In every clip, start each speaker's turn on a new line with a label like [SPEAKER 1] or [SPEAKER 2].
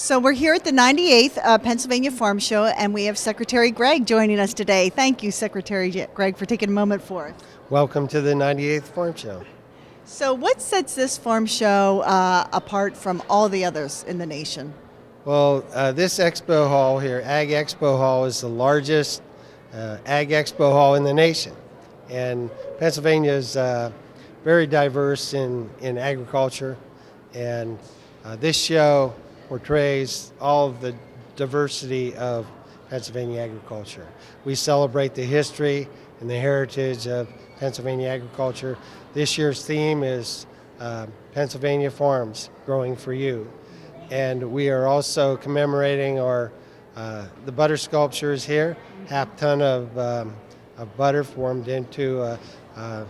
[SPEAKER 1] So we're here at the 98th Pennsylvania Farm Show, and we have Secretary Greig joining us today. Thank you, Secretary Greig, for taking a moment for us.
[SPEAKER 2] Welcome to the 98th Farm Show.
[SPEAKER 1] So what sets this farm show apart from all the others in the nation?
[SPEAKER 2] Well, this expo hall here, Ag Expo Hall, is the largest Ag Expo hall in the nation. And Pennsylvania is very diverse in agriculture, and this show portrays all of the diversity of Pennsylvania agriculture. We celebrate the history and the heritage of Pennsylvania agriculture. This year's theme is Pennsylvania Farms, Growing for You. And we are also commemorating the butter sculptures here, half ton of butter formed into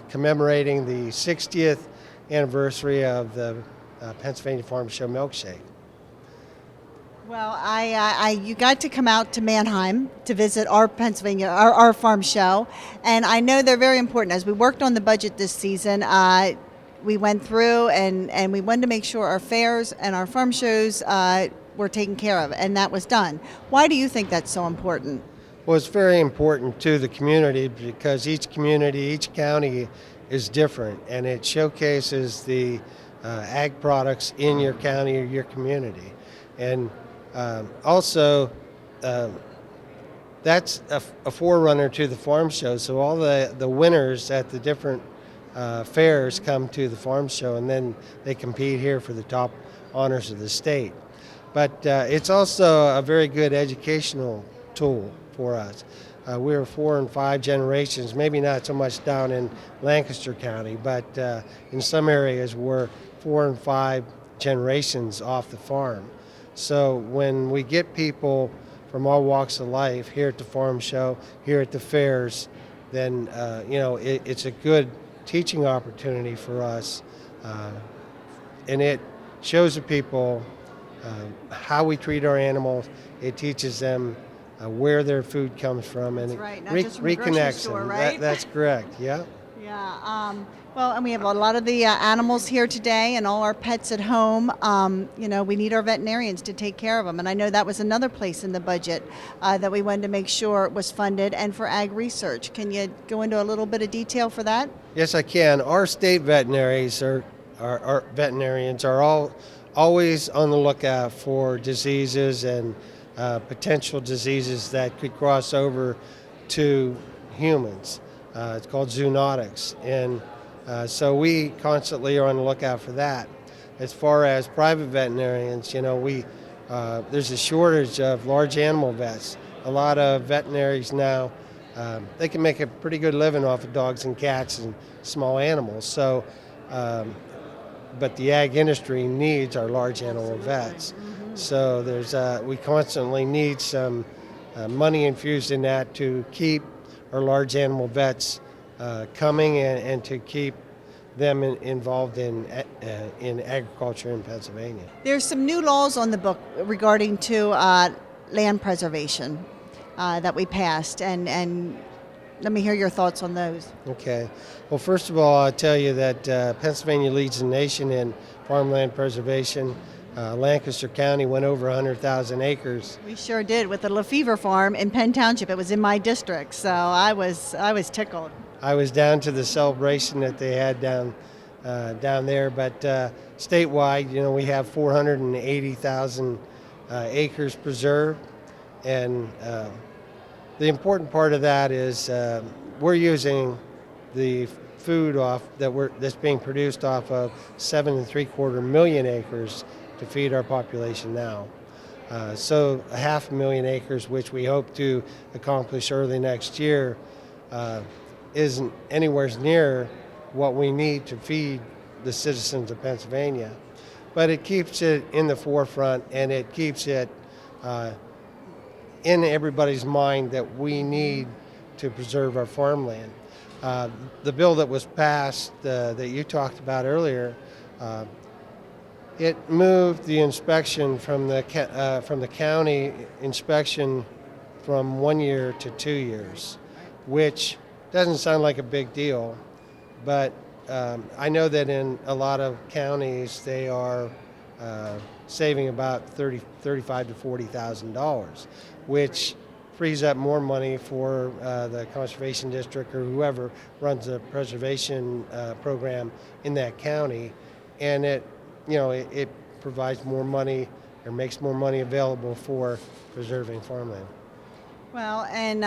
[SPEAKER 2] commemorating the 60th anniversary of the Pennsylvania Farm Show milkshake.
[SPEAKER 1] Well, you got to come out to Mannheim to visit our our farm show, and I know they're very important. As we worked on the budget this season, we went through and we wanted to make sure our fairs and our farm shows were taken care of, and that was done. Why do you think that's so important?
[SPEAKER 2] Well, it's very important to the community because each community, each county is different, and it showcases the ag products in your county or your community. And also, that's a forerunner to the farm show. So all the winners at the different fairs come to the farm show, and then they compete here for the top honors of the state. But it's also a very good educational tool for us. We're 4 and 5 generations, maybe not so much down in Lancaster County, but in some areas we're 4 and 5 generations off the farm. So when we get people from all walks of life here at the farm show, here at the fairs, then it's a good teaching opportunity for us, and it shows the people how we treat our animals. It teaches them where their food comes from, and
[SPEAKER 1] That's right. Not just from the grocery
[SPEAKER 2] reconnects
[SPEAKER 1] store,
[SPEAKER 2] them.
[SPEAKER 1] right?
[SPEAKER 2] That's correct. Yeah.
[SPEAKER 1] Yeah. Well, and we have a lot of the animals here today and all our pets at home. We need our veterinarians to take care of them. And I know that was another place in the budget that we wanted to make sure was funded, and for ag research. Can you go into a little bit of detail for that?
[SPEAKER 2] Yes, I can. Our state veterinaries our veterinarians are always on the lookout for diseases and potential diseases that could cross over to humans. It's called zoonotics, and so we constantly are on the lookout for that. As far as private veterinarians, there's a shortage of large animal vets. A lot of veterinaries now, they can make a pretty good living off of dogs and cats and small animals. So, but the ag industry needs our large animal vets. So we constantly need some money infused in that to keep our large animal vets coming and to keep them involved in agriculture in Pennsylvania.
[SPEAKER 1] There's some new laws on the book regarding to land preservation that we passed, and let me hear your thoughts on those.
[SPEAKER 2] Okay. Well, first of all, I'll tell you that Pennsylvania leads the nation in farmland preservation. Lancaster County went over 100,000 acres.
[SPEAKER 1] We sure did with the Lefevre farm in Penn Township. It was in my district, so I was tickled.
[SPEAKER 2] I was down to the celebration that they had down there, but statewide, we have 480,000 acres preserved, and the important part of that is we're using the food that's being produced off of 7.75 million acres to feed our population now. So 500,000 acres, which we hope to accomplish early next year, isn't anywhere near what we need to feed the citizens of Pennsylvania. But it keeps it in the forefront, and it keeps it in everybody's mind that we need to preserve our farmland. The bill that was passed that you talked about earlier, it moved the inspection from the county inspection from 1 year to 2 years, which doesn't sound like a big deal, but I know that in a lot of counties they are saving about $35,000 to $40,000, which frees up more money for the conservation district or whoever runs a preservation program in that county, and it provides more money or makes more money available for preserving farmland.
[SPEAKER 1] Well, and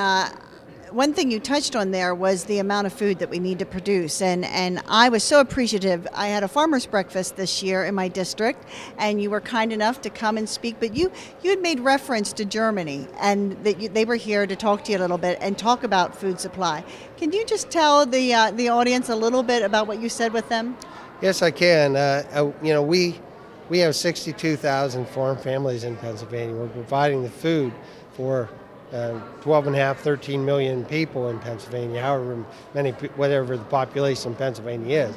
[SPEAKER 1] one thing you touched on there was the amount of food that we need to produce, and I was so appreciative. I had a farmer's breakfast this year in my district, and you were kind enough to come and speak, but you had made reference to Germany, and that they were here to talk to you a little bit and talk about food supply. Can you just tell the audience a little bit about what you said with them?
[SPEAKER 2] Yes, I can. We have 62,000 farm families in Pennsylvania. We're providing the food for 12 and a half, 13 million people in Pennsylvania, however many, whatever the population in Pennsylvania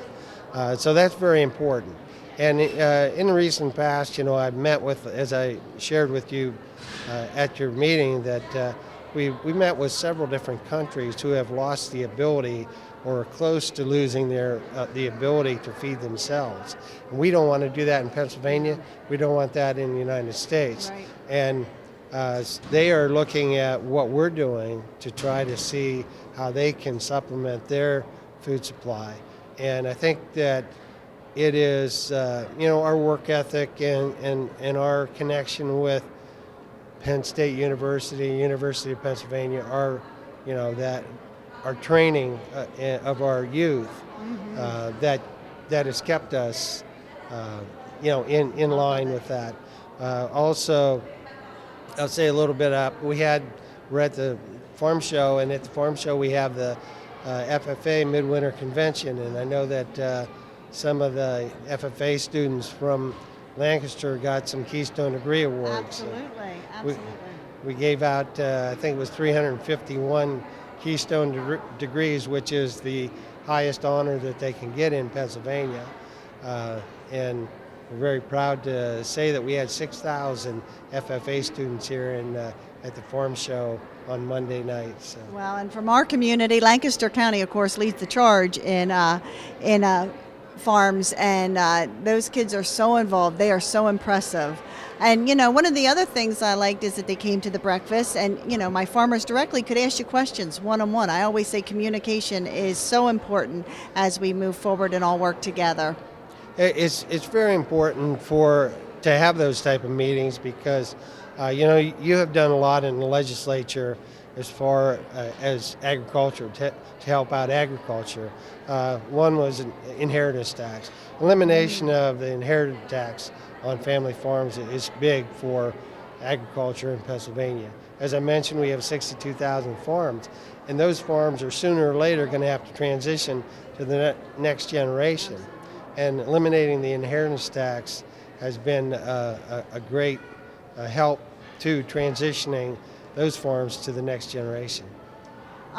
[SPEAKER 2] is. So that's very important. And in the recent past, I've met with, as I shared with you at your meeting, that we met with several different countries who have lost the ability or are close to losing the ability to feed themselves. And we don't want to do that in Pennsylvania. We don't want that in the United States.
[SPEAKER 1] Right.
[SPEAKER 2] And they are looking at what we're doing to try to see how they can supplement their food supply. And I think that it is, our work ethic and our connection with Penn State University, University of Pennsylvania, our training of our youth, that has kept us, in line with that. Also, I'll say a little bit up. We're at the farm show, and at the farm show we have the FFA Midwinter Convention, and I know that some of the FFA students from Lancaster got some Keystone Degree Awards.
[SPEAKER 1] Absolutely.
[SPEAKER 2] We gave out, I think it was 351 Keystone degrees, which is the highest honor that they can get in Pennsylvania. And we're very proud to say that we had 6,000 FFA students here at the farm show on Monday night. So.
[SPEAKER 1] Well, and from our community, Lancaster County, of course, leads the charge in farms, and those kids are so involved. They are so impressive. And, one of the other things I liked is that they came to the breakfast, and, my farmers directly could ask you questions one-on-one. I always say communication is so important as we move forward and all work together.
[SPEAKER 2] It's very important to have those type of meetings because, you have done a lot in the legislature as far as agriculture, to help out agriculture. One was an inheritance tax. Elimination of the inheritance tax on family farms is big for agriculture in Pennsylvania. As I mentioned, we have 62,000 farms, and those farms are sooner or later going to have to transition to the next generation. And eliminating the inheritance tax has been a great help to transitioning those farms to the next generation.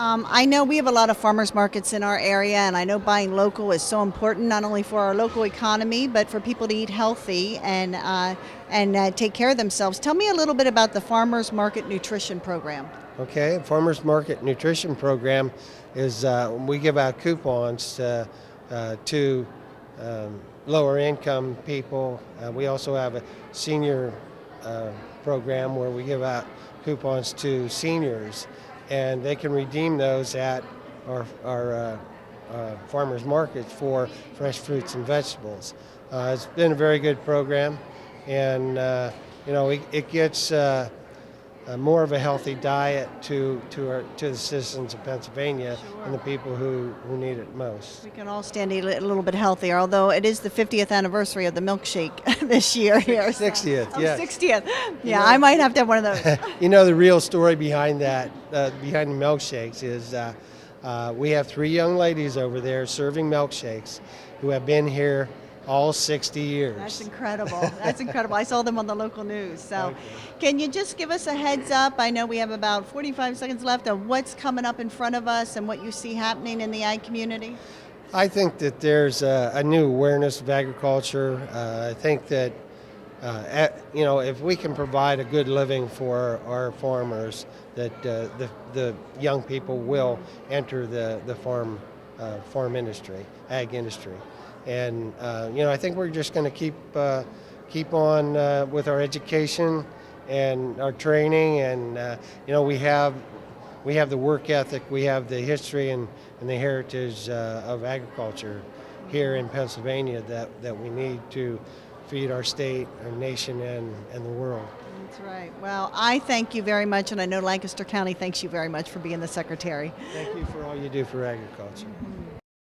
[SPEAKER 1] I know we have a lot of farmers markets in our area, and I know buying local is so important, not only for our local economy, but for people to eat healthy and take care of themselves. Tell me a little bit about the Farmers Market Nutrition Program.
[SPEAKER 2] Okay, Farmers Market Nutrition Program is we give out coupons to lower income people. We also have a senior program where we give out coupons to seniors, and they can redeem those at our farmers markets for fresh fruits and vegetables. It's been a very good program, and it gets more of a healthy diet to the citizens of Pennsylvania.
[SPEAKER 1] Sure.
[SPEAKER 2] And the people who need it most.
[SPEAKER 1] We can all stand a little bit healthier, although it is the 50th anniversary of the milkshake this year here.
[SPEAKER 2] 60th, yes.
[SPEAKER 1] 60th. Yeah, I might have to have one of those.
[SPEAKER 2] The real story behind that, behind the milkshakes is we have 3 young ladies over there serving milkshakes who have been here all 60 years.
[SPEAKER 1] That's incredible. That's incredible. I saw them on the local news. So,
[SPEAKER 2] Okay.
[SPEAKER 1] Can you just give us a heads up? I know we have about 45 seconds left of what's coming up in front of us and what you see happening in the ag community.
[SPEAKER 2] I think that there's a new awareness of agriculture. I think that if we can provide a good living for our farmers, that the young people will enter the farm industry, ag industry. And I think we're just going to keep keep on with our education and our training, and we have the work ethic, we have the history and the heritage of agriculture here in Pennsylvania that we need to feed our state, our nation, and the world.
[SPEAKER 1] That's right. Well, I thank you very much, and I know Lancaster County thanks you very much for being the secretary.
[SPEAKER 2] Thank you for all you do for agriculture.